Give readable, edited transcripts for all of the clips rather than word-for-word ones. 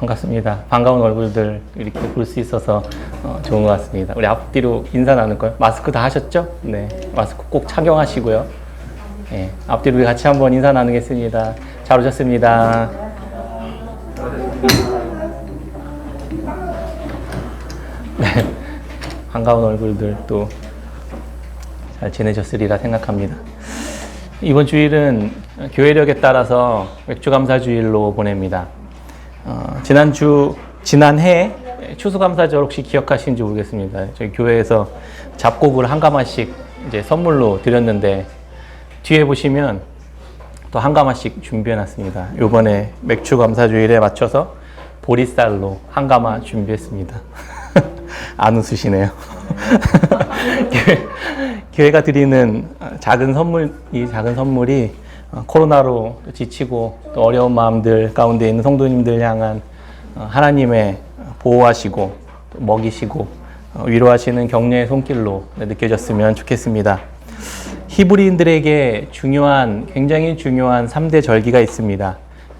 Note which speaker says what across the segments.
Speaker 1: 반갑습니다. 반가운 얼굴들 이렇게 볼 수 있어서 좋은 것 같습니다. 우리 앞뒤로 인사 나눌까요? 마스크 다 하셨죠? 네, 마스크 꼭 착용하시고요. 네, 앞뒤로 우리 같이 한번 인사 나누겠습니다. 잘 오셨습니다. 네, 반가운 얼굴들 또 잘 지내셨으리라 생각합니다. 이번 주일은 교회력에 따라서 맥주감사주일로 보냅니다. 지난해 추수감사절 혹시 기억하시는지 모르겠습니다. 저희 교회에서 잡곡을 한 가마씩 이제 선물로 드렸는데 뒤에 보시면 또 한 가마씩 준비해 놨습니다. 요번에 맥주감사주일에 맞춰서 보리쌀로 한 가마 준비했습니다. 안 웃으시네요. 교회가 드리는 작은 선물이 코로나로 지치고 또 어려운 마음들 가운데 있는 성도님들 향한 하나님의 보호하시고 또 먹이시고 위로하시는 격려의 손길로 느껴졌으면 좋겠습니다. 히브리인들에게 굉장히 중요한 3대 절기가 있습니다.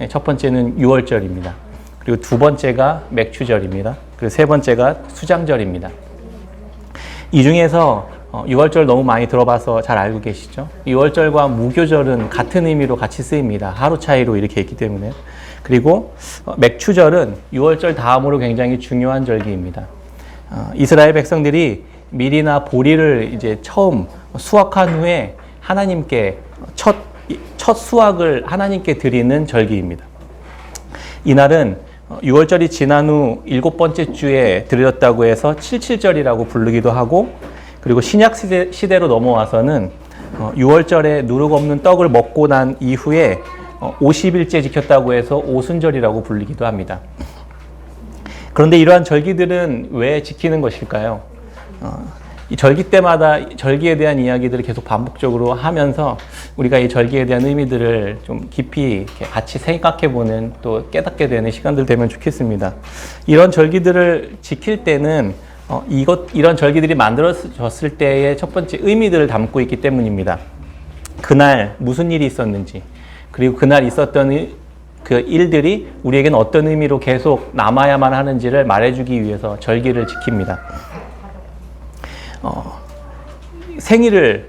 Speaker 1: 첫 번째는 6월절입니다. 그리고 두 번째가 맥추절입니다. 그리고 세 번째가 수장절입니다. 이 중에서 6월절 너무 많이 들어봐서 잘 알고 계시죠? 6월절과 무교절은 같은 의미로 같이 쓰입니다. 하루 차이로 이렇게 있기 때문에. 그리고 맥추절은 6월절 다음으로 굉장히 중요한 절기입니다. 이스라엘 백성들이 밀이나 보리를 이제 처음 수확한 후에 하나님께 첫 수확을 하나님께 드리는 절기입니다. 이날은 6월절이 지난 후 7번째 주에 드렸다고 해서 77절이라고 부르기도 하고, 그리고 신약 시대로 넘어와서는 6월절에 누룩 없는 떡을 먹고 난 이후에 50일째 지켰다고 해서 오순절이라고 불리기도 합니다. 그런데 이러한 절기들은 왜 지키는 것일까요? 이 절기 때마다 절기에 대한 이야기들을 계속 반복적으로 하면서 우리가 이 절기에 대한 의미들을 좀 깊이 이렇게 같이 생각해보는, 또 깨닫게 되는 시간들 되면 좋겠습니다. 이런 절기들을 지킬 때는 이런 절기들이 만들어졌을 때의 첫 번째 의미들을 담고 있기 때문입니다. 그날 무슨 일이 있었는지, 그리고 그날 있었던 그 일들이 우리에게는 어떤 의미로 계속 남아야만 하는지를 말해주기 위해서 절기를 지킵니다. 생일을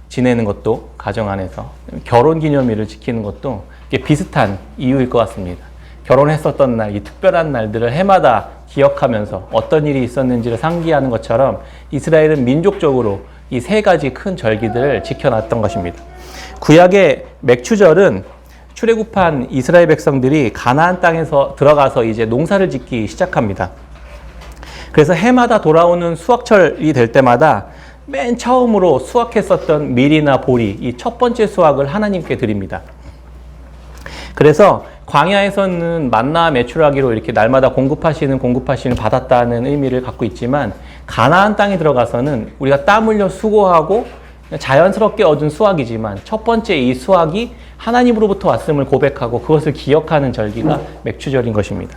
Speaker 1: 지내는 것도 가정 안에서, 결혼기념일을 지키는 것도 비슷한 이유일 것 같습니다. 결혼했었던 날, 이 특별한 날들을 해마다 기억하면서 어떤 일이 있었는지를 상기하는 것처럼 이스라엘은 민족적으로 이 세 가지 큰 절기들을 지켜놨던 것입니다. 구약의 맥추절은 출애굽한 이스라엘 백성들이 가나안 땅에서 들어가서 이제 농사를 짓기 시작합니다. 그래서 해마다 돌아오는 수확철이 될 때마다 맨 처음으로 수확했었던 밀이나 보리, 이 첫 번째 수확을 하나님께 드립니다. 그래서 광야에서는 만나 매출하기로 이렇게 날마다 공급하시는 받았다는 의미를 갖고 있지만, 가나안 땅에 들어가서는 우리가 땀 흘려 수고하고 자연스럽게 얻은 수확이지만 첫 번째 이 수확이 하나님으로부터 왔음을 고백하고 그것을 기억하는 절기가 맥추절인 것입니다.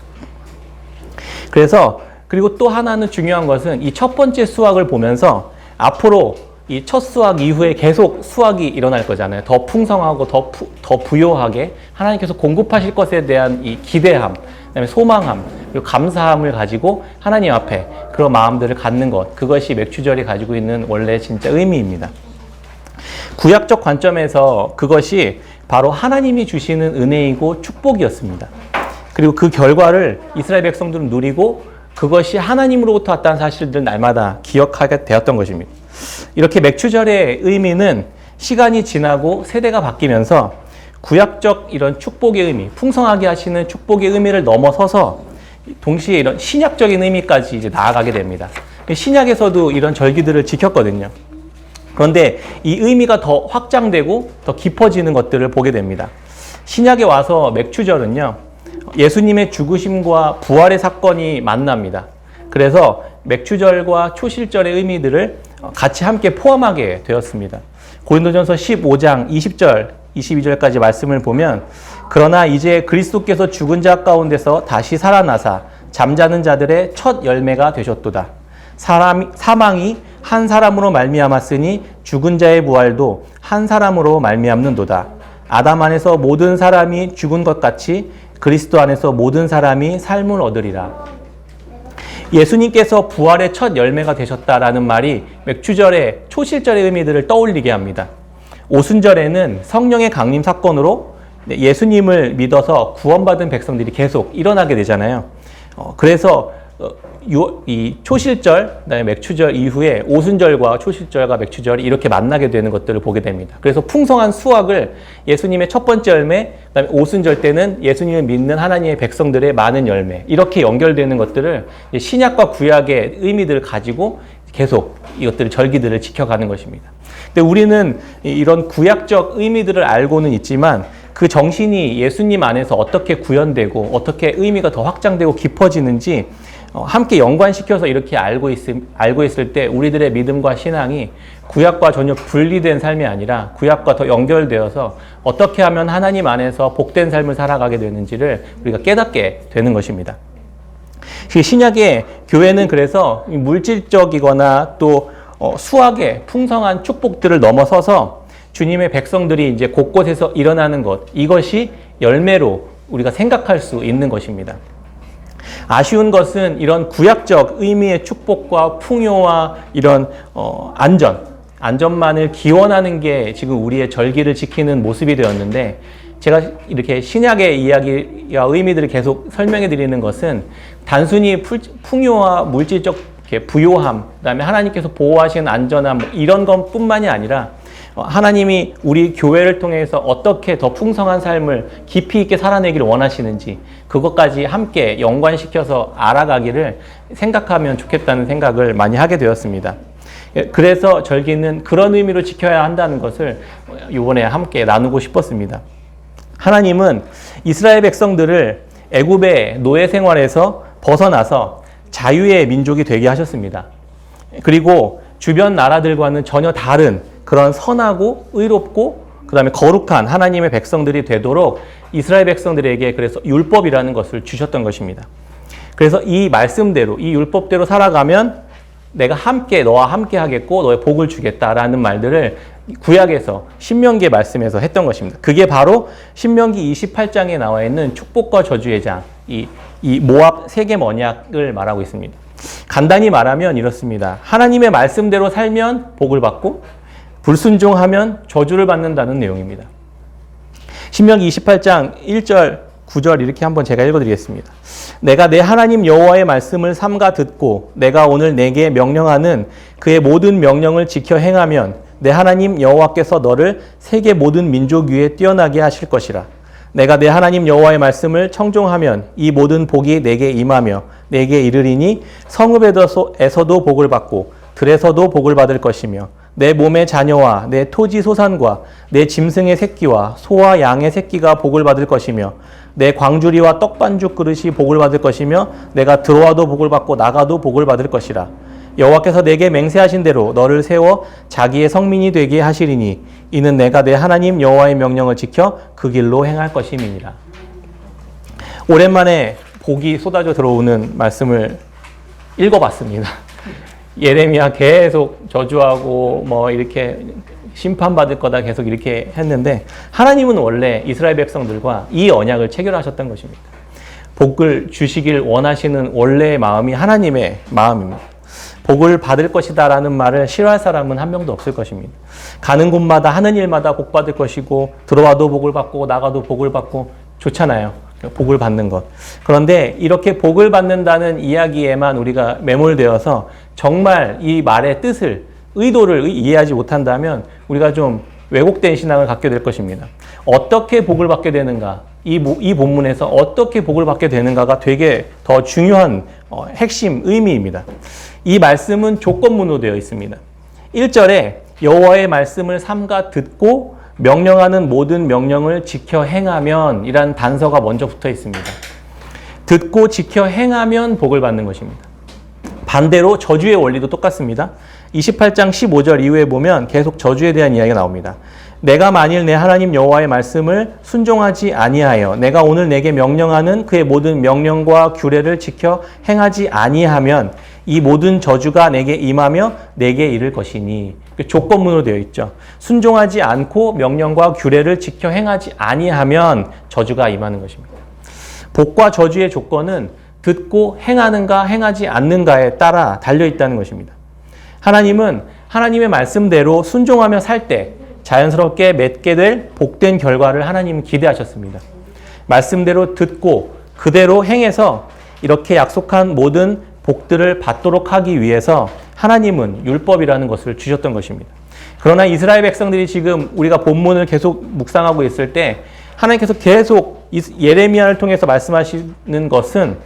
Speaker 1: 그리고 또 하나는 중요한 것은 이 첫 번째 수확을 보면서 앞으로 이 첫 수확 이후에 계속 수확이 일어날 거잖아요. 더 풍성하고 더 부요하게 하나님께서 공급하실 것에 대한 이 기대함, 그다음에 소망함, 그리고 감사함을 가지고 하나님 앞에 그런 마음들을 갖는 것, 그것이 맥추절이 가지고 있는 원래 진짜 의미입니다. 구약적 관점에서 그것이 바로 하나님이 주시는 은혜이고 축복이었습니다. 그리고 그 결과를 이스라엘 백성들은 누리고 그것이 하나님으로부터 왔다는 사실들을 날마다 기억하게 되었던 것입니다. 이렇게 맥추절의 의미는 시간이 지나고 세대가 바뀌면서 구약적 이런 축복의 의미, 풍성하게 하시는 축복의 의미를 넘어서서 동시에 이런 신약적인 의미까지 이제 나아가게 됩니다. 신약에서도 이런 절기들을 지켰거든요. 그런데 이 의미가 더 확장되고 더 깊어지는 것들을 보게 됩니다. 신약에 와서 맥추절은요, 예수님의 죽으심과 부활의 사건이 만납니다. 그래서 맥추절과 초실절의 의미들을 같이 함께 포함하게 되었습니다. 고린도전서 15장 20절 22절까지 말씀을 보면 그러나 이제 그리스도께서 죽은 자 가운데서 다시 살아나사 잠자는 자들의 첫 열매가 되셨도다. 사망이 한 사람으로 말미암았으니 죽은 자의 부활도 한 사람으로 말미암는도다. 아담 안에서 모든 사람이 죽은 것 같이 그리스도 안에서 모든 사람이 삶을 얻으리라. 예수님께서 부활의 첫 열매가 되셨다라는 말이 맥추절의 초실절의 의미들을 떠올리게 합니다. 오순절에는 성령의 강림 사건으로 예수님을 믿어서 구원받은 백성들이 계속 일어나게 되잖아요. 그래서 이 초실절, 그다음에 맥추절 이후에 오순절과 초실절과 맥추절이 이렇게 만나게 되는 것들을 보게 됩니다. 그래서 풍성한 수확을 예수님의 첫 번째 열매, 그다음에 오순절 때는 예수님을 믿는 하나님의 백성들의 많은 열매, 이렇게 연결되는 것들을 신약과 구약의 의미들을 가지고 계속 이것들을 절기들을 지켜가는 것입니다. 근데 우리는 이런 구약적 의미들을 알고는 있지만 그 정신이 예수님 안에서 어떻게 구현되고 어떻게 의미가 더 확장되고 깊어지는지 함께 연관시켜서 이렇게 알고 있을 때 우리들의 믿음과 신앙이 구약과 전혀 분리된 삶이 아니라 구약과 더 연결되어서 어떻게 하면 하나님 안에서 복된 삶을 살아가게 되는지를 우리가 깨닫게 되는 것입니다. 신약의 교회는 그래서 물질적이거나 또 수학의 풍성한 축복들을 넘어서서 주님의 백성들이 이제 곳곳에서 일어나는 것, 이것이 열매로 우리가 생각할 수 있는 것입니다. 아쉬운 것은 이런 구약적 의미의 축복과 풍요와 이런 안전만을 기원하는 게 지금 우리의 절기를 지키는 모습이 되었는데, 제가 이렇게 신약의 이야기와 의미들을 계속 설명해 드리는 것은 단순히 풍요와 물질적 부요함, 그다음에 하나님께서 보호하시는 안전함 이런 것뿐만이 아니라 하나님이 우리 교회를 통해서 어떻게 더 풍성한 삶을 깊이 있게 살아내기를 원하시는지 그것까지 함께 연관시켜서 알아가기를 생각하면 좋겠다는 생각을 많이 하게 되었습니다. 그래서 절기는 그런 의미로 지켜야 한다는 것을 이번에 함께 나누고 싶었습니다. 하나님은 이스라엘 백성들을 애굽의 노예 생활에서 벗어나서 자유의 민족이 되게 하셨습니다. 그리고 주변 나라들과는 전혀 다른 그런 선하고 의롭고 그다음에 거룩한 하나님의 백성들이 되도록 이스라엘 백성들에게 그래서 율법이라는 것을 주셨던 것입니다. 그래서 이 말씀대로 이 율법대로 살아가면 내가 너와 함께 하겠고 너의 복을 주겠다라는 말들을 구약에서 신명기의 말씀에서 했던 것입니다. 그게 바로 신명기 28장에 나와 있는 축복과 저주의 장, 이 모압 세겜 언약을 말하고 있습니다. 간단히 말하면 이렇습니다. 하나님의 말씀대로 살면 복을 받고 불순종하면 저주를 받는다는 내용입니다. 신명기 28장 1절, 9절 이렇게 한번 제가 읽어드리겠습니다. 내가 내 하나님 여호와의 말씀을 삼가 듣고 내가 오늘 내게 명령하는 그의 모든 명령을 지켜 행하면 내 하나님 여호와께서 너를 세계 모든 민족 위에 뛰어나게 하실 것이라. 내가 내 하나님 여호와의 말씀을 청종하면 이 모든 복이 내게 임하며 내게 이르리니 성읍에서도 복을 받고 들에서도 복을 받을 것이며 내 몸의 자녀와 내 토지 소산과 내 짐승의 새끼와 소와 양의 새끼가 복을 받을 것이며 내 광주리와 떡반죽 그릇이 복을 받을 것이며 내가 들어와도 복을 받고 나가도 복을 받을 것이라. 여호와께서 내게 맹세하신 대로 너를 세워 자기의 성민이 되게 하시리니 이는 내가 내 하나님 여호와의 명령을 지켜 그 길로 행할 것임이니라. 오랜만에 복이 쏟아져 들어오는 말씀을 읽어봤습니다. 예레미야 계속 저주하고 뭐 이렇게 심판받을 거다 계속 이렇게 했는데 하나님은 원래 이스라엘 백성들과 이 언약을 체결하셨던 것입니다. 복을 주시길 원하시는 원래의 마음이 하나님의 마음입니다. 복을 받을 것이다 라는 말을 싫어할 사람은 한 명도 없을 것입니다. 가는 곳마다 하는 일마다 복 받을 것이고 들어와도 복을 받고 나가도 복을 받고 좋잖아요. 복을 받는 것. 그런데 이렇게 복을 받는다는 이야기에만 우리가 매몰되어서 정말 이 말의 뜻을, 의도를 이해하지 못한다면 우리가 좀 왜곡된 신앙을 갖게 될 것입니다. 어떻게 복을 받게 되는가, 이 본문에서 어떻게 복을 받게 되는가가 되게 더 중요한 핵심 의미입니다. 이 말씀은 조건문으로 되어 있습니다. 1절에 여호와의 말씀을 삼가 듣고 명령하는 모든 명령을 지켜 행하면 이란 단서가 먼저 붙어 있습니다. 듣고 지켜 행하면 복을 받는 것입니다. 반대로 저주의 원리도 똑같습니다. 28장 15절 이후에 보면 계속 저주에 대한 이야기가 나옵니다. 내가 만일 내 하나님 여호와의 말씀을 순종하지 아니하여 내가 오늘 내게 명령하는 그의 모든 명령과 규례를 지켜 행하지 아니하면 이 모든 저주가 내게 임하며 내게 이를 것이니. 조건문으로 되어 있죠. 순종하지 않고 명령과 규례를 지켜 행하지 아니하면 저주가 임하는 것입니다. 복과 저주의 조건은 듣고 행하는가 행하지 않는가에 따라 달려 있다는 것입니다. 하나님은 하나님의 말씀대로 순종하며 살 때 자연스럽게 맺게 될 복된 결과를 하나님은 기대하셨습니다. 말씀대로 듣고 그대로 행해서 이렇게 약속한 모든 복들을 받도록 하기 위해서 하나님은 율법이라는 것을 주셨던 것입니다. 그러나 이스라엘 백성들이 지금 우리가 본문을 계속 묵상하고 있을 때 하나님께서 계속 예레미야를 통해서 말씀하시는 것은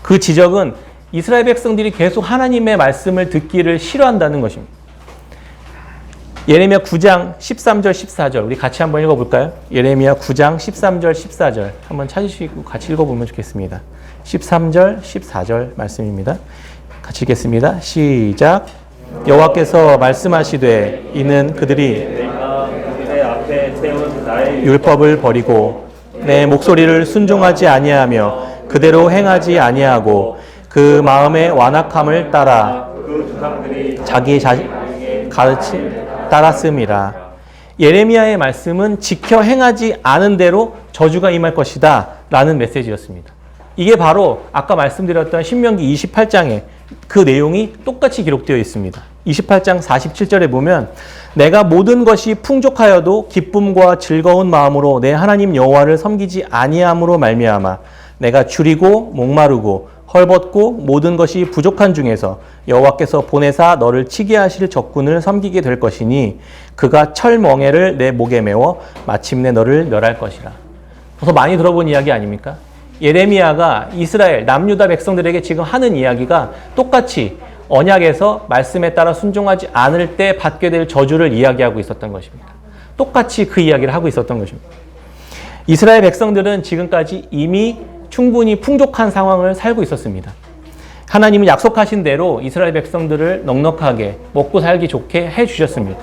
Speaker 1: 그 지적은 이스라엘 백성들이 계속 하나님의 말씀을 듣기를 싫어한다는 것입니다. 예레미야 9장 13절 14절 우리 같이 한번 읽어볼까요? 예레미야 9장 13절 14절 한번 찾으시고 같이 읽어보면 좋겠습니다. 13절 14절 말씀입니다. 같이 읽겠습니다. 시작. 여호와께서 말씀하시되 이는 그들이
Speaker 2: 내가 그들의 앞에 세운 나의
Speaker 1: 율법을 버리고 내 목소리를 순종하지 아니하며 그대로 행하지 아니하고 그 마음의 완악함을 따라
Speaker 2: 그 조상들이
Speaker 1: 자기 가르치 따랐음이라. 예레미야의 말씀은 지켜 행하지 않은 대로 저주가 임할 것이다 라는 메시지였습니다. 이게 바로 아까 말씀드렸던 신명기 28장에 그 내용이 똑같이 기록되어 있습니다. 28장 47절에 보면 내가 모든 것이 풍족하여도 기쁨과 즐거운 마음으로 내 하나님 여호와를 섬기지 아니함으로 말미암아 내가 줄이고 목마르고 헐벗고 모든 것이 부족한 중에서 여호와께서 보내사 너를 치게 하실 적군을 섬기게 될 것이니 그가 철멍에를 내 목에 메워 마침내 너를 멸할 것이라. 벌써 많이 들어본 이야기 아닙니까? 예레미야가 이스라엘 남유다 백성들에게 지금 하는 이야기가 똑같이 언약에서 말씀에 따라 순종하지 않을 때 받게 될 저주를 이야기하고 있었던 것입니다. 똑같이 그 이야기를 하고 있었던 것입니다. 이스라엘 백성들은 지금까지 이미 충분히 풍족한 상황을 살고 있었습니다. 하나님은 약속하신 대로 이스라엘 백성들을 넉넉하게 먹고 살기 좋게 해주셨습니다.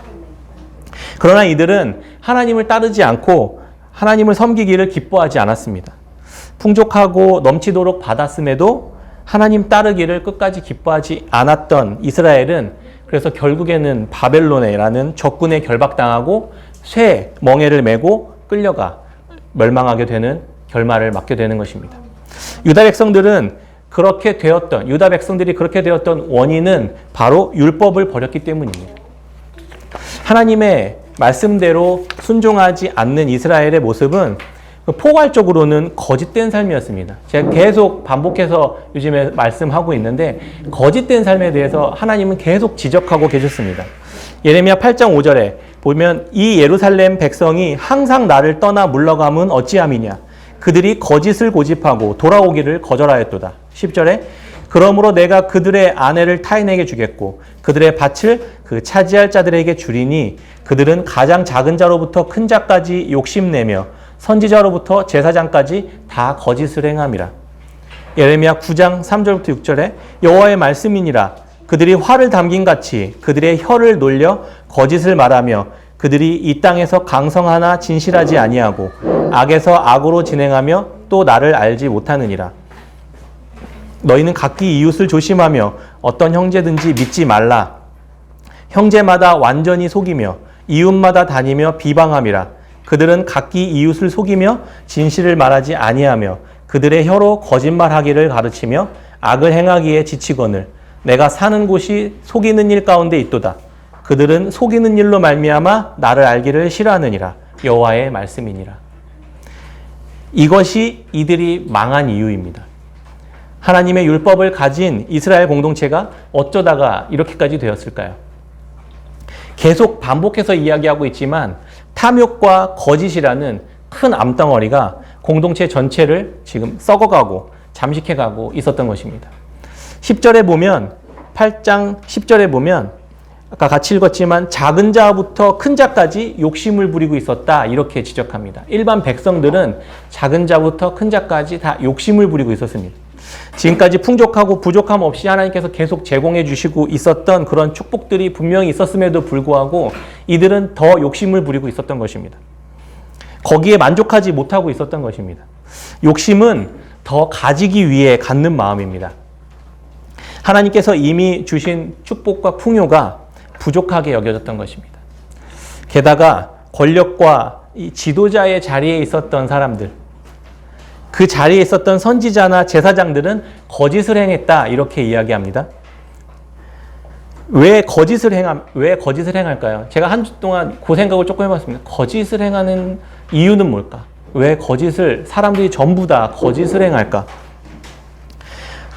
Speaker 1: 그러나 이들은 하나님을 따르지 않고 하나님을 섬기기를 기뻐하지 않았습니다. 풍족하고 넘치도록 받았음에도 하나님 따르기를 끝까지 기뻐하지 않았던 이스라엘은 그래서 결국에는 바벨론이라는 적군에 결박당하고 쇠 멍에를 메고 끌려가 멸망하게 되는 결말을 맞게 되는 것입니다. 유다 백성들이 그렇게 되었던 원인은 바로 율법을 버렸기 때문입니다. 하나님의 말씀대로 순종하지 않는 이스라엘의 모습은 포괄적으로는 거짓된 삶이었습니다. 제가 계속 반복해서 요즘에 말씀하고 있는데 거짓된 삶에 대해서 하나님은 계속 지적하고 계셨습니다. 예레미야 8장 5절에 보면 이 예루살렘 백성이 항상 나를 떠나 물러감은 어찌함이냐. 그들이 거짓을 고집하고 돌아오기를 거절하였도다. 10절에 그러므로 내가 그들의 아내를 타인에게 주겠고 그들의 밭을 그 차지할 자들에게 주리니 그들은 가장 작은 자로부터 큰 자까지 욕심내며 선지자로부터 제사장까지 다 거짓을 행함이라. 예레미야 9장 3절부터 6절에 여호와의 말씀이니라. 그들이 화를 담긴 같이 그들의 혀를 놀려 거짓을 말하며 그들이 이 땅에서 강성하나 진실하지 아니하고 악에서 악으로 진행하며 또 나를 알지 못하느니라. 너희는 각기 이웃을 조심하며 어떤 형제든지 믿지 말라. 형제마다 완전히 속이며 이웃마다 다니며 비방함이라. 그들은 각기 이웃을 속이며 진실을 말하지 아니하며 그들의 혀로 거짓말하기를 가르치며 악을 행하기에 지치거늘 내가 사는 곳이 속이는 일 가운데 있도다. 그들은 속이는 일로 말미암아 나를 알기를 싫어하느니라. 여호와의 말씀이니라. 이것이 이들이 망한 이유입니다. 하나님의 율법을 가진 이스라엘 공동체가 어쩌다가 이렇게까지 되었을까요? 계속 반복해서 이야기하고 있지만 탐욕과 거짓이라는 큰 암덩어리가 공동체 전체를 지금 썩어가고 잠식해가고 있었던 것입니다. 10절에 보면 8장 10절에 보면 아까 같이 읽었지만 작은 자부터 큰 자까지 욕심을 부리고 있었다 이렇게 지적합니다. 일반 백성들은 작은 자부터 큰 자까지 다 욕심을 부리고 있었습니다. 지금까지 풍족하고 부족함 없이 하나님께서 계속 제공해 주시고 있었던 그런 축복들이 분명히 있었음에도 불구하고 이들은 더 욕심을 부리고 있었던 것입니다. 거기에 만족하지 못하고 있었던 것입니다. 욕심은 더 가지기 위해 갖는 마음입니다. 하나님께서 이미 주신 축복과 풍요가 부족하게 여겨졌던 것입니다. 게다가 권력과 이 지도자의 자리에 있었던 사람들, 그 자리에 있었던 선지자나 제사장들은 거짓을 행했다 이렇게 이야기합니다. 왜 거짓을 행할까요? 제가 한 주 동안 그 생각을 조금 해봤습니다. 거짓을 행하는 이유는 뭘까? 왜 거짓을 사람들이 전부 다 거짓을 행할까?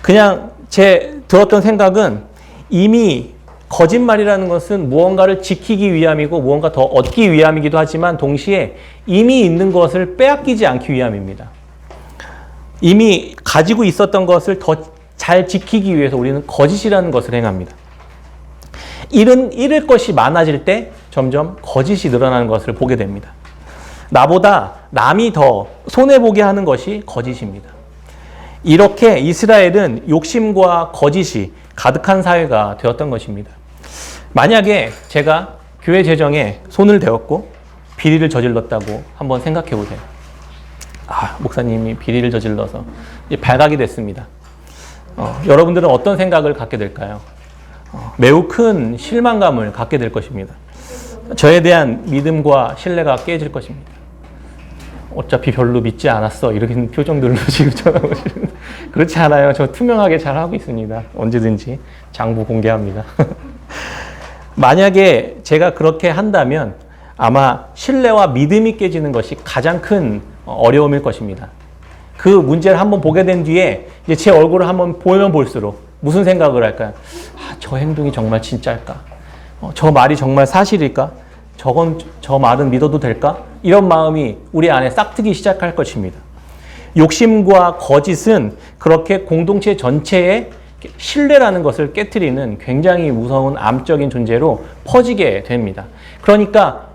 Speaker 1: 그냥 제 들었던 생각은 이미 거짓말이라는 것은 무언가를 지키기 위함이고 무언가 더 얻기 위함이기도 하지만 동시에 이미 있는 것을 빼앗기지 않기 위함입니다. 이미 가지고 있었던 것을 더 잘 지키기 위해서 우리는 거짓이라는 것을 행합니다. 잃을 것이 많아질 때 점점 거짓이 늘어나는 것을 보게 됩니다. 나보다 남이 더 손해보게 하는 것이 거짓입니다. 이렇게 이스라엘은 욕심과 거짓이 가득한 사회가 되었던 것입니다. 만약에 제가 교회 재정에 손을 대었고 비리를 저질렀다고 한번 생각해 보세요. 목사님이 비리를 저질러서 발각이 됐습니다. 여러분들은 어떤 생각을 갖게 될까요? 매우 큰 실망감을 갖게 될 것입니다. 저에 대한 믿음과 신뢰가 깨질 것입니다. 어차피 별로 믿지 않았어. 이렇게 표정들로 지금 쳐다보시는. 그렇지 않아요. 저 투명하게 잘 하고 있습니다. 언제든지 장부 공개합니다. 만약에 제가 그렇게 한다면 아마 신뢰와 믿음이 깨지는 것이 가장 큰 어려움일 것입니다. 그 문제를 한번 보게 된 뒤에 이제 제 얼굴을 한번 보면 볼수록 무슨 생각을 할까요? 저 행동이 정말 진짜일까? 저 말이 정말 사실일까? 저 말은 믿어도 될까? 이런 마음이 우리 안에 싹트기 시작할 것입니다. 욕심과 거짓은 그렇게 공동체 전체의 신뢰라는 것을 깨트리는 굉장히 무서운 암적인 존재로 퍼지게 됩니다. 그러니까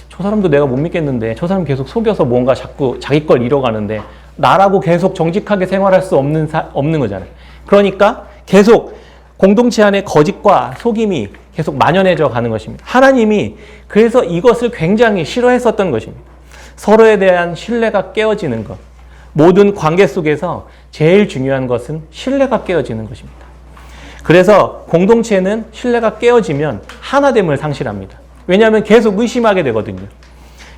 Speaker 1: 저 사람도 내가 못 믿겠는데 저 사람 계속 속여서 뭔가 자꾸 자기 걸 잃어가는데 나라고 계속 정직하게 생활할 수 없는 거잖아요. 그러니까 계속 공동체 안에 거짓과 속임이 계속 만연해져 가는 것입니다. 하나님이 그래서 이것을 굉장히 싫어했었던 것입니다. 서로에 대한 신뢰가 깨어지는 것. 모든 관계 속에서 제일 중요한 것은 신뢰가 깨어지는 것입니다. 그래서 공동체는 신뢰가 깨어지면 하나됨을 상실합니다. 왜냐하면 계속 의심하게 되거든요.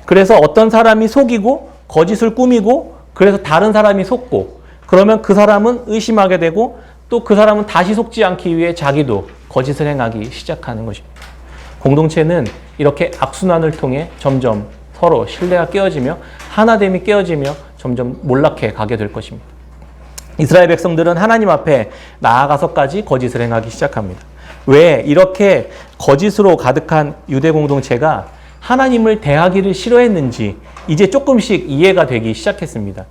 Speaker 1: 그래서 어떤 사람이 속이고 거짓을 꾸미고 그래서 다른 사람이 속고 그러면 그 사람은 의심하게 되고 또 그 사람은 다시 속지 않기 위해 자기도 거짓을 행하기 시작하는 것입니다. 공동체는 이렇게 악순환을 통해 점점 서로 신뢰가 깨어지며 하나됨이 깨어지며 점점 몰락해 가게 될 것입니다. 이스라엘 백성들은 하나님 앞에 나아가서까지 거짓을 행하기 시작합니다. 왜 이렇게 거짓으로 가득한 유대 공동체가 하나님을 대하기를 싫어했는지 이제 조금씩 이해가 되기 시작했습니다.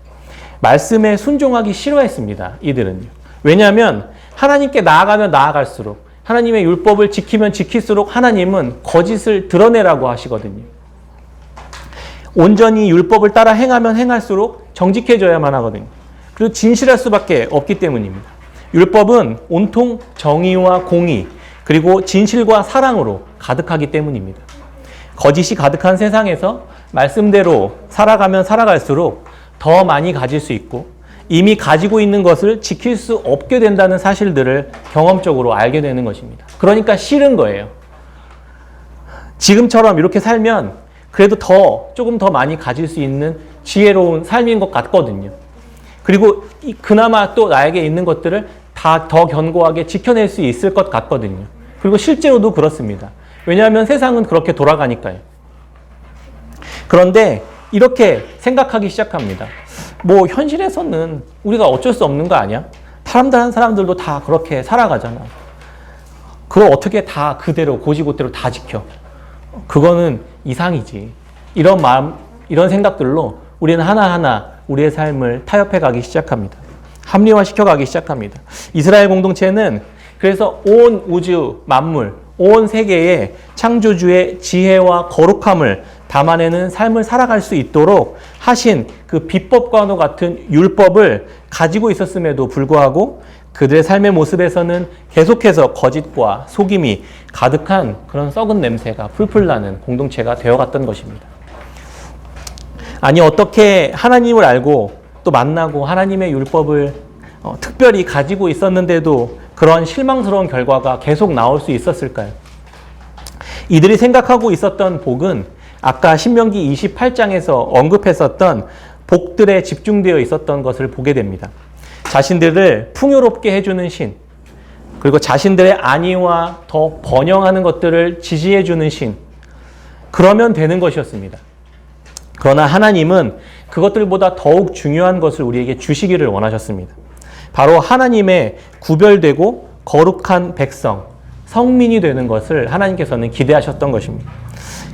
Speaker 1: 말씀에 순종하기 싫어했습니다. 이들은요. 왜냐하면 하나님께 나아가면 나아갈수록 하나님의 율법을 지키면 지킬수록 하나님은 거짓을 드러내라고 하시거든요. 온전히 율법을 따라 행하면 행할수록 정직해져야만 하거든요. 그리고 진실할 수밖에 없기 때문입니다. 율법은 온통 정의와 공의 그리고 진실과 사랑으로 가득하기 때문입니다. 거짓이 가득한 세상에서 말씀대로 살아가면 살아갈수록 더 많이 가질 수 있고 이미 가지고 있는 것을 지킬 수 없게 된다는 사실들을 경험적으로 알게 되는 것입니다. 그러니까 싫은 거예요. 지금처럼 이렇게 살면 그래도 조금 더 많이 가질 수 있는 지혜로운 삶인 것 같거든요. 그리고 그나마 또 나에게 있는 것들을 다 더 견고하게 지켜낼 수 있을 것 같거든요. 그리고 실제로도 그렇습니다. 왜냐하면 세상은 그렇게 돌아가니까요. 그런데 이렇게 생각하기 시작합니다. 현실에서는 우리가 어쩔 수 없는 거 아니야? 다른 사람들도 다 그렇게 살아가잖아. 그걸 어떻게 다 그대로 고지고대로 다 지켜? 그거는 이상이지. 이런 마음, 이런 생각들로 우리는 하나하나 우리의 삶을 타협해 가기 시작합니다. 합리화시켜 가기 시작합니다. 이스라엘 공동체는 그래서 온 우주 만물, 온 세계의 창조주의 지혜와 거룩함을 담아내는 삶을 살아갈 수 있도록 하신 그 비법과도 같은 율법을 가지고 있었음에도 불구하고 그들의 삶의 모습에서는 계속해서 거짓과 속임이 가득한 그런 썩은 냄새가 풀풀 나는 공동체가 되어갔던 것입니다. 아니, 어떻게 하나님을 알고 또 만나고 하나님의 율법을 특별히 가지고 있었는데도 그런 실망스러운 결과가 계속 나올 수 있었을까요? 이들이 생각하고 있었던 복은 아까 신명기 28장에서 언급했었던 복들에 집중되어 있었던 것을 보게 됩니다. 자신들을 풍요롭게 해주는 신, 그리고 자신들의 안위와 더 번영하는 것들을 지지해주는 신, 그러면 되는 것이었습니다. 그러나 하나님은 그것들보다 더욱 중요한 것을 우리에게 주시기를 원하셨습니다. 바로 하나님의 구별되고 거룩한 백성, 성민이 되는 것을 하나님께서는 기대하셨던 것입니다.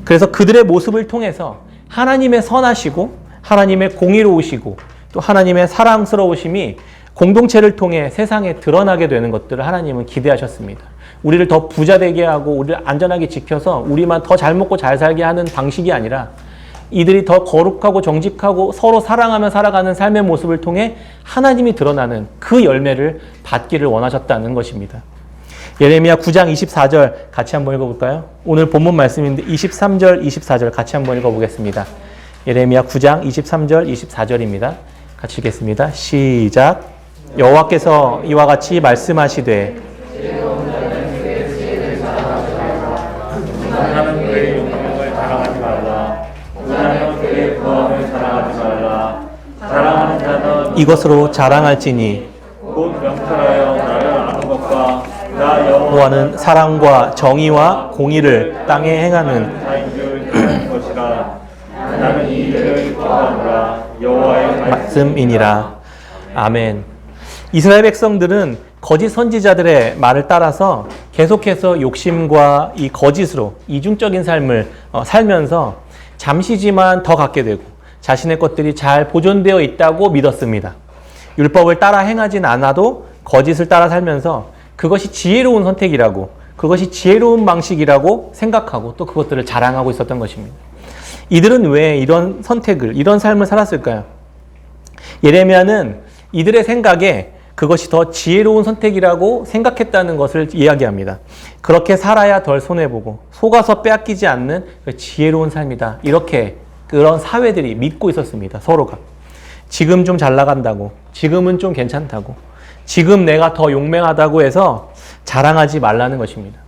Speaker 1: 그래서 그들의 모습을 통해서 하나님의 선하시고 하나님의 공의로우시고 또 하나님의 사랑스러우심이 공동체를 통해 세상에 드러나게 되는 것들을 하나님은 기대하셨습니다. 우리를 더 부자 되게 하고 우리를 안전하게 지켜서 우리만 더 잘 먹고 잘 살게 하는 방식이 아니라 이들이 더 거룩하고 정직하고 서로 사랑하며 살아가는 삶의 모습을 통해 하나님이 드러나는 그 열매를 받기를 원하셨다는 것입니다. 예레미야 9장 24절 같이 한번 읽어볼까요? 오늘 본문 말씀인데 23절, 24절 같이 한번 읽어보겠습니다. 예레미야 9장 23절, 24절입니다. 같이 읽겠습니다. 시작. 여호와께서 이와 같이 말씀하시되
Speaker 2: 나는 그의 용맹을 자랑하지 말라. 나는 그의 구원을 자랑하지 말라. 자랑하는 자는
Speaker 1: 이것으로 자랑할지니
Speaker 2: 곧 명철하여 나를 아는 것과 나
Speaker 1: 여호와는 사랑과 정의와 공의를 땅에 행하는
Speaker 2: 자인 줄 아는 것이라. 나는 이 일을 기뻐하노라. 여호와의
Speaker 1: 말씀이니라. 아멘. 이스라엘 백성들은 거짓 선지자들의 말을 따라서 계속해서 욕심과 이 거짓으로 이중적인 삶을 살면서 잠시지만 더 갖게 되고 자신의 것들이 잘 보존되어 있다고 믿었습니다. 율법을 따라 행하진 않아도 거짓을 따라 살면서 그것이 지혜로운 선택이라고, 그것이 지혜로운 방식이라고 생각하고 또 그것들을 자랑하고 있었던 것입니다. 이들은 왜 이런 선택을, 이런 삶을 살았을까요? 예레미야는 이들의 생각에 그것이 더 지혜로운 선택이라고 생각했다는 것을 이야기합니다. 그렇게 살아야 덜 손해보고 속아서 빼앗기지 않는 그 지혜로운 삶이다. 이렇게 그런 사회들이 믿고 있었습니다. 서로가. 지금 좀 잘 나간다고, 지금은 좀 괜찮다고, 지금 내가 더 용맹하다고 해서 자랑하지 말라는 것입니다.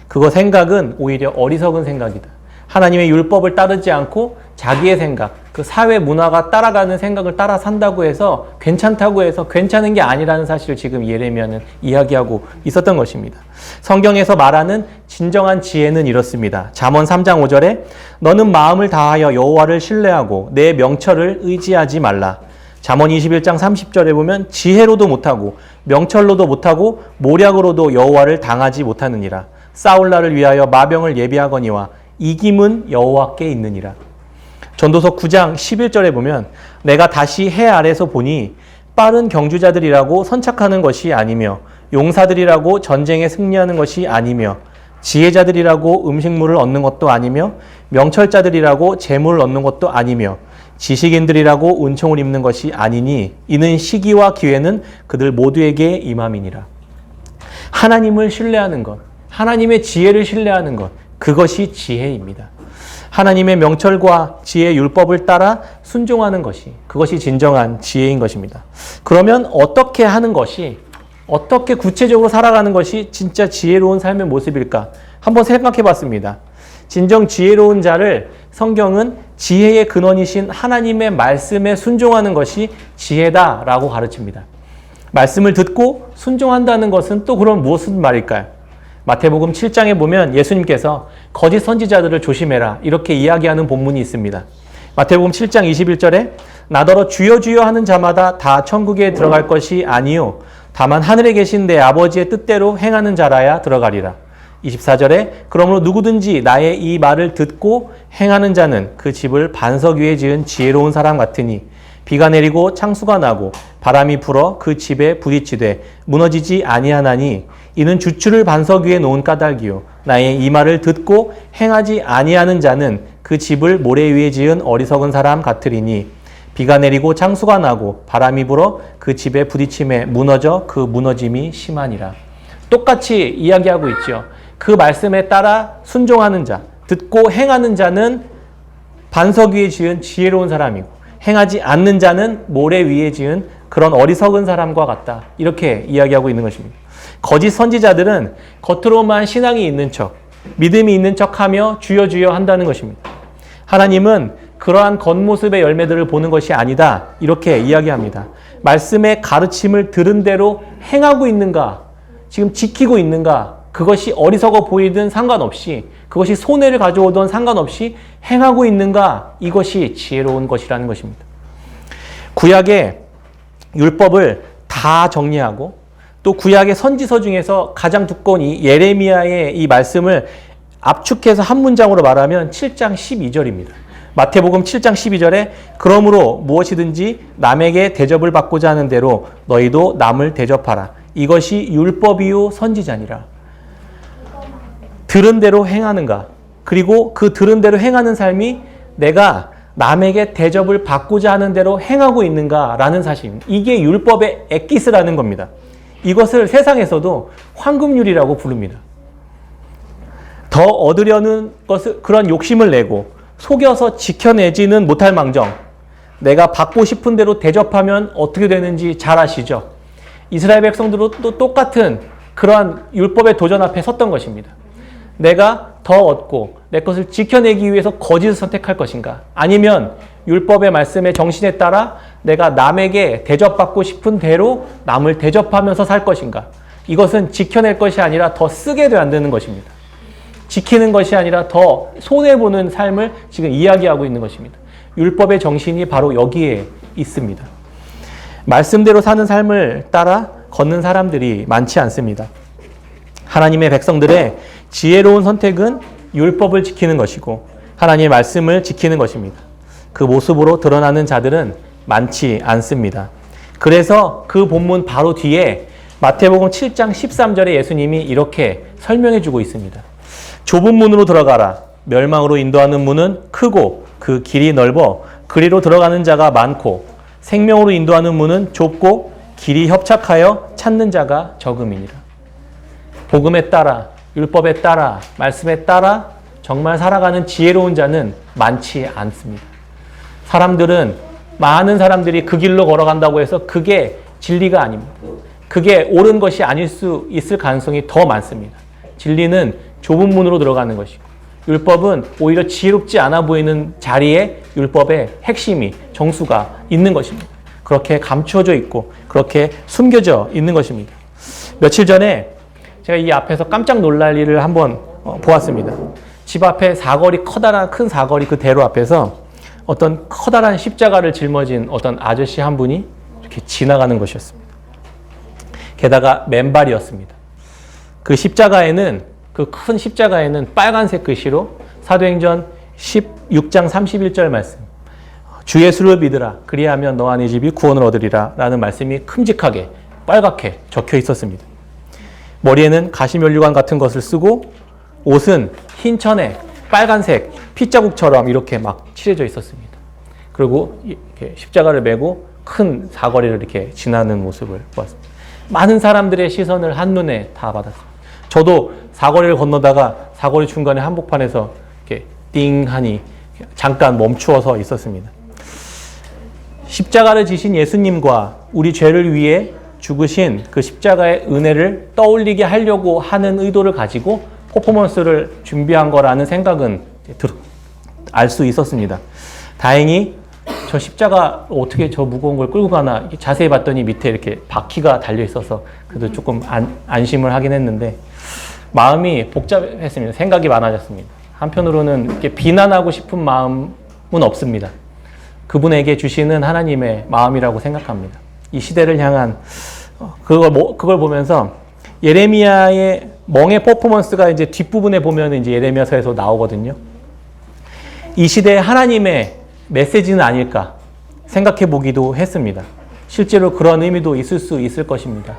Speaker 1: 그거 생각은 오히려 어리석은 생각이다. 하나님의 율법을 따르지 않고 자기의 생각, 그 사회 문화가 따라가는 생각을 따라 산다고 해서 괜찮다고 해서 괜찮은 게 아니라는 사실을 지금 예레미야는 이야기하고 있었던 것입니다. 성경에서 말하는 진정한 지혜는 이렇습니다. 잠언 3장 5절에 너는 마음을 다하여 여호와를 신뢰하고 내 명철을 의지하지 말라. 잠언 21장 30절에 보면 지혜로도 못하고 명철로도 못하고 모략으로도 여호와를 당하지 못하느니라. 싸울 날을 위하여 마병을 예비하거니와 이김은 여호와께 있느니라. 전도서 9장 11절에 보면 내가 다시 해 아래서 보니 빠른 경주자들이라고 선착하는 것이 아니며 용사들이라고 전쟁에 승리하는 것이 아니며 지혜자들이라고 음식물을 얻는 것도 아니며 명철자들이라고 재물을 얻는 것도 아니며 지식인들이라고 은총을 입는 것이 아니니 이는 시기와 기회는 그들 모두에게 임함이니라. 하나님을 신뢰하는 것, 하나님의 지혜를 신뢰하는 것, 그것이 지혜입니다. 하나님의 명철과 지혜 율법을 따라 순종하는 것이, 그것이 진정한 지혜인 것입니다. 그러면 어떻게 하는 것이, 어떻게 구체적으로 살아가는 것이 진짜 지혜로운 삶의 모습일까? 한번 생각해 봤습니다. 진정 지혜로운 자를 성경은 지혜의 근원이신 하나님의 말씀에 순종하는 것이 지혜다라고 가르칩니다. 말씀을 듣고 순종한다는 것은 또 그럼 무슨 말일까요? 마태복음 7장에 보면 예수님께서 거짓 선지자들을 조심해라 이렇게 이야기하는 본문이 있습니다. 마태복음 7장 21절에 나더러 주여 주여 하는 자마다 다 천국에 들어갈 것이 아니요 다만 하늘에 계신 내 아버지의 뜻대로 행하는 자라야 들어가리라. 24절에 그러므로 누구든지 나의 이 말을 듣고 행하는 자는 그 집을 반석 위에 지은 지혜로운 사람 같으니 비가 내리고 창수가 나고 바람이 불어 그 집에 부딪히되 무너지지 아니하나니 이는 주추를 반석 위에 놓은 까닭이요 나의 이 말을 듣고 행하지 아니하는 자는 그 집을 모래 위에 지은 어리석은 사람 같으리니 비가 내리고 창수가 나고 바람이 불어 그 집에 부딪힘에 무너져 그 무너짐이 심하니라. 똑같이 이야기하고 있죠. 그 말씀에 따라 순종하는 자, 듣고 행하는 자는 반석 위에 지은 지혜로운 사람이고 행하지 않는 자는 모래 위에 지은 그런 어리석은 사람과 같다. 이렇게 이야기하고 있는 것입니다. 거짓 선지자들은 겉으로만 신앙이 있는 척, 믿음이 있는 척하며 주여 주여 한다는 것입니다. 하나님은 그러한 겉모습의 열매들을 보는 것이 아니다. 이렇게 이야기합니다. 말씀의 가르침을 들은 대로 행하고 있는가, 지금 지키고 있는가, 그것이 어리석어 보이든 상관없이, 그것이 손해를 가져오든 상관없이 행하고 있는가, 이것이 지혜로운 것이라는 것입니다. 구약의 율법을 다 정리하고 또 구약의 선지서 중에서 가장 두꺼운 이 예레미야의 이 말씀을 압축해서 한 문장으로 말하면 7장 12절입니다. 마태복음 7장 12절에 그러므로 무엇이든지 남에게 대접을 받고자 하는 대로 너희도 남을 대접하라. 이것이 율법이요 선지자니라. 들은 대로 행하는가? 그리고 그 들은 대로 행하는 삶이 내가 남에게 대접을 받고자 하는 대로 행하고 있는가라는 사실입니다. 이게 율법의 엑기스라는 겁니다. 이것을 세상에서도 황금률이라고 부릅니다. 더 얻으려는 것을 그런 욕심을 내고 속여서 지켜내지는 못할 망정 내가 받고 싶은 대로 대접하면 어떻게 되는지 잘 아시죠? 이스라엘 백성들도 똑같은 그러한 율법의 도전 앞에 섰던 것입니다. 내가 더 얻고 내 것을 지켜내기 위해서 거짓을 선택할 것인가? 아니면 율법의 말씀의 정신에 따라 내가 남에게 대접받고 싶은 대로 남을 대접하면서 살 것인가? 이것은 지켜낼 것이 아니라 더 쓰게 되는 것입니다. 지키는 것이 아니라 더 손해보는 삶을 지금 이야기하고 있는 것입니다. 율법의 정신이 바로 여기에 있습니다. 말씀대로 사는 삶을 따라 걷는 사람들이 많지 않습니다. 하나님의 백성들의 지혜로운 선택은 율법을 지키는 것이고 하나님의 말씀을 지키는 것입니다. 그 모습으로 드러나는 자들은 많지 않습니다. 그래서 그 본문 바로 뒤에 마태복음 7장 13절에 예수님이 이렇게 설명해 주고 있습니다. 좁은 문으로 들어가라. 멸망으로 인도하는 문은 크고 그 길이 넓어 그리로 들어가는 자가 많고 생명으로 인도하는 문은 좁고 길이 협착하여 찾는 자가 적음이니라. 복음에 따라 율법에 따라 말씀에 따라 정말 살아가는 지혜로운 자는 많지 않습니다. 많은 사람들이 그 길로 걸어간다고 해서 그게 진리가 아닙니다. 그게 옳은 것이 아닐 수 있을 가능성이 더 많습니다. 진리는 좁은 문으로 들어가는 것이고 율법은 오히려 지혜롭지 않아 보이는 자리에 율법의 핵심이 정수가 있는 것입니다. 그렇게 감추어져 있고 그렇게 숨겨져 있는 것입니다. 며칠 전에 제가 이 앞에서 깜짝 놀랄 일을 한번 보았습니다. 집 앞에 커다란 큰 사거리 그 대로 앞에서 어떤 커다란 십자가를 짊어진 어떤 아저씨 한 분이 이렇게 지나가는 것이었습니다. 게다가 맨발이었습니다. 그 큰 십자가에는 빨간색 글씨로 사도행전 16장 31절 말씀 주 예수를 믿으라 그리하면 너와 네 집이 구원을 얻으리라 라는 말씀이 큼직하게 빨갛게 적혀 있었습니다. 머리에는 가시면류관 같은 것을 쓰고 옷은 흰 천에 빨간색 핏자국처럼 이렇게 막 칠해져 있었습니다. 그리고 이렇게 십자가를 메고 큰 사거리를 이렇게 지나는 모습을 보았습니다. 많은 사람들의 시선을 한눈에 다 받았습니다. 저도 사거리를 건너다가 사거리 중간에 한복판에서 이렇게 띵 하니 잠깐 멈추어서 있었습니다. 십자가를 지신 예수님과 우리 죄를 위해 죽으신 그 십자가의 은혜를 떠올리게 하려고 하는 의도를 가지고 퍼포먼스를 준비한 거라는 생각은 알 수 있었습니다. 다행히 저 십자가 어떻게 저 무거운 걸 끌고 가나 자세히 봤더니 밑에 이렇게 바퀴가 달려 있어서 그래도 조금 안심을 하긴 했는데 마음이 복잡했습니다. 생각이 많아졌습니다. 한편으로는 이렇게 비난하고 싶은 마음은 없습니다. 그분에게 주시는 하나님의 마음이라고 생각합니다. 이 시대를 향한 그걸 보면서 예레미야의 멍의 퍼포먼스가 이제 뒷부분에 보면 이제 예레미야서에서 나오거든요. 이 시대의 하나님의 메시지는 아닐까 생각해 보기도 했습니다. 실제로 그런 의미도 있을 수 있을 것입니다.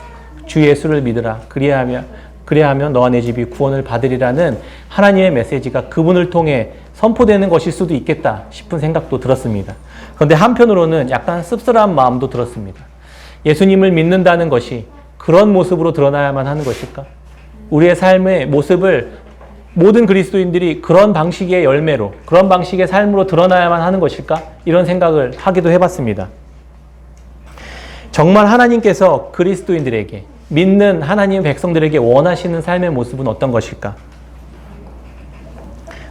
Speaker 1: 주 예수를 믿으라. 그리하면 너와 내 집이 구원을 받으리라는 하나님의 메시지가 그분을 통해 선포되는 것일 수도 있겠다 싶은 생각도 들었습니다. 그런데 한편으로는 약간 씁쓸한 마음도 들었습니다. 예수님을 믿는다는 것이 그런 모습으로 드러나야만 하는 것일까? 우리의 삶의 모습을 모든 그리스도인들이 그런 방식의 열매로, 그런 방식의 삶으로 드러나야만 하는 것일까? 이런 생각을 하기도 해봤습니다. 정말 하나님께서 그리스도인들에게, 믿는 하나님의 백성들에게 원하시는 삶의 모습은 어떤 것일까?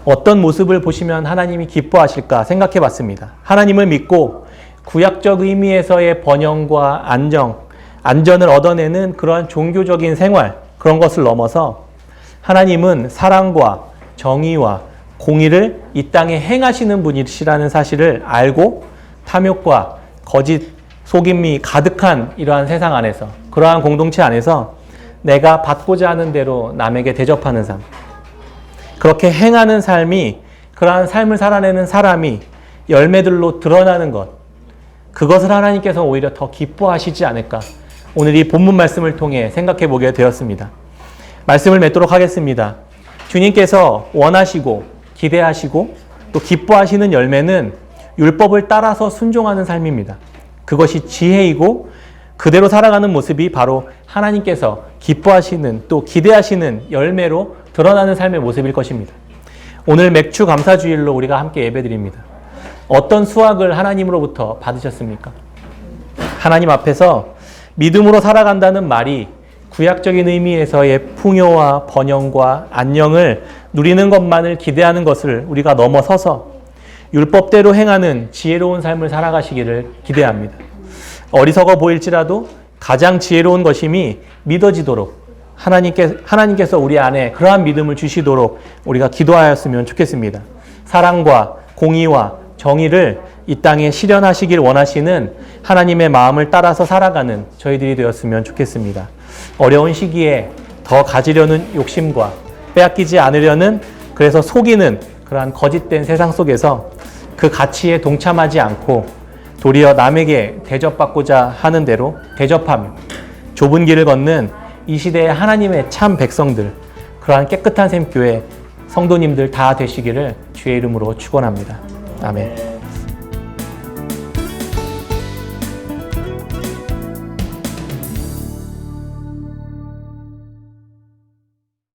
Speaker 1: 어떤 모습을 보시면 하나님이 기뻐하실까 생각해 봤습니다. 하나님을 믿고 구약적 의미에서의 번영과 안전을 얻어내는 그러한 종교적인 생활, 그런 것을 넘어서 하나님은 사랑과 정의와 공의를 이 땅에 행하시는 분이시라는 사실을 알고 탐욕과 거짓, 속임이 가득한 이러한 세상 안에서, 그러한 공동체 안에서 내가 받고자 하는 대로 남에게 대접하는 삶, 그렇게 행하는 삶이, 그러한 삶을 살아내는 사람이 열매들로 드러나는 것, 그것을 하나님께서 오히려 더 기뻐하시지 않을까, 오늘 이 본문 말씀을 통해 생각해 보게 되었습니다. 말씀을 맺도록 하겠습니다. 주님께서 원하시고 기대하시고 또 기뻐하시는 열매는 율법을 따라서 순종하는 삶입니다. 그것이 지혜이고 그대로 살아가는 모습이 바로 하나님께서 기뻐하시는 또 기대하시는 열매로 드러나는 삶의 모습일 것입니다. 오늘 맥주 감사주일로 우리가 함께 예배드립니다. 어떤 수확을 하나님으로부터 받으셨습니까? 하나님 앞에서 믿음으로 살아간다는 말이 구약적인 의미에서의 풍요와 번영과 안녕을 누리는 것만을 기대하는 것을 우리가 넘어서서 율법대로 행하는 지혜로운 삶을 살아가시기를 기대합니다. 어리석어 보일지라도 가장 지혜로운 것임이 믿어지도록 하나님께서 우리 안에 그러한 믿음을 주시도록 우리가 기도하였으면 좋겠습니다. 사랑과 공의와 정의를 이 땅에 실현하시길 원하시는 하나님의 마음을 따라서 살아가는 저희들이 되었으면 좋겠습니다. 어려운 시기에 더 가지려는 욕심과 빼앗기지 않으려는, 그래서 속이는 그러한 거짓된 세상 속에서 그 가치에 동참하지 않고 도리어 남에게 대접받고자 하는 대로 대접하며 좁은 길을 걷는 이 시대의 하나님의 참 백성들, 그러한 깨끗한 샘교회 성도님들 다 되시기를 주의 이름으로 축원합니다. 아멘.